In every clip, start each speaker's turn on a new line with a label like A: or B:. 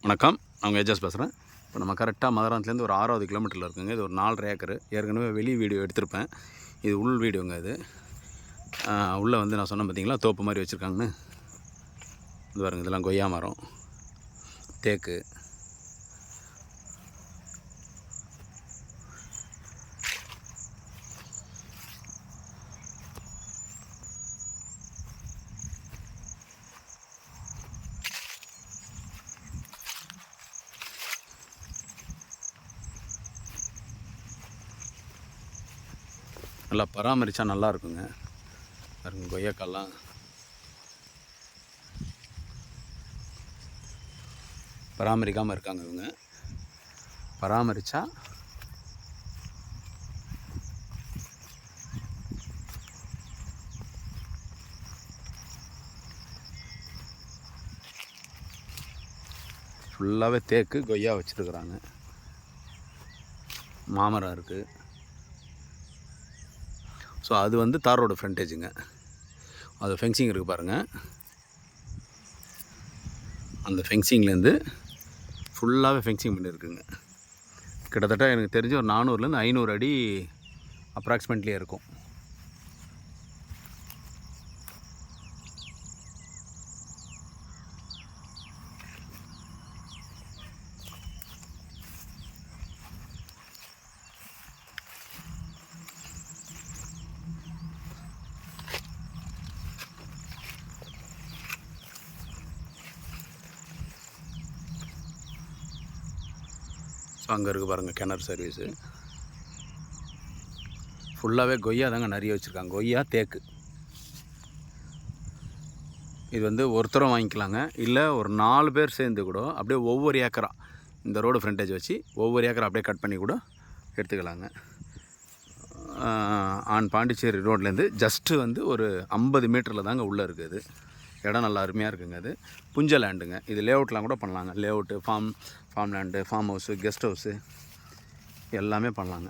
A: வணக்கம், நான் ஏஜஸ் பேசுகிறேன். இப்போ நம்ம கரெக்டாக மதுராந்தத்துலேருந்து ஒரு 6வது கிலோமீட்டரில் இருக்குங்க. இது ஒரு 4.5 ஏக்கர். ஏற்கனவே வெளி வீடியோ எடுத்திருப்பேன். இது உள் வீடியோங்க. இது உள்ளே வந்து நான் சொன்னேன் பார்த்தீங்களா, தோப்பு மாதிரி வச்சுருக்காங்கன்னு. இது பாருங்கள், இதெல்லாம் கொய்யா மரம், தேக்கு. நல்லா பராமரித்தா நல்லா இருக்குங்க. பாருங்க, கொய்யாக்காலாம் பராமரிக்காமல் இருக்காங்க இவங்க. பராமரித்தா ஃபுல்லாகவே தேக்கு கொய்யா வச்சுருக்குறாங்க. மாமரம் இருக்குது. ஸோ அது வந்து தார் ரோடு ஃப்ரண்டேஜுங்க. அது ஃபென்சிங் இருக்குது பாருங்கள். அந்த ஃபென்சிங்லேருந்து ஃபுல்லாகவே ஃபென்சிங் பண்ணியிருக்குங்க. கிட்டத்தட்ட எனக்கு தெரிஞ்சு ஒரு 400லேருந்து 500 அடி அப்ராக்சிமேட்லியே இருக்கும். ஸோ அங்கே இருக்குது பாருங்கள் கிணறு சர்வீஸு. ஃபுல்லாகவே கொய்யா தாங்க நிறைய வச்சுருக்காங்க. கொய்யா, தேக்கு. இது வந்து ஒருத்தரும் வாங்கிக்கலாங்க, இல்லை ஒரு 4 பேர் சேர்ந்து கூட அப்படியே ஒவ்வொரு ஏக்கரா இந்த ரோடு ஃப்ரண்டேஜ் வச்சு ஒவ்வொரு ஏக்கரா அப்படியே கட் பண்ணி கூட எடுத்துக்கலாங்க. பாண்டிச்சேரி ரோட்லேருந்து ஜஸ்ட்டு வந்து ஒரு 50 மீட்டரில் தாங்க உள்ளே இருக்குது. இடம் நல்லா அருமையாக இருக்குங்க. அது புஞ்ச லேண்டுங்க. இது லேஅவுட்லாம் கூட பண்ணலாங்க. Layout, form land, form house, guest house எல்லாமே பண்ணலாங்க.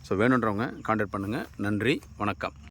A: ஸோ வேணுன்றவங்க கான்டாக்ட் பண்ணுங்கள். நன்றி, வணக்கம்.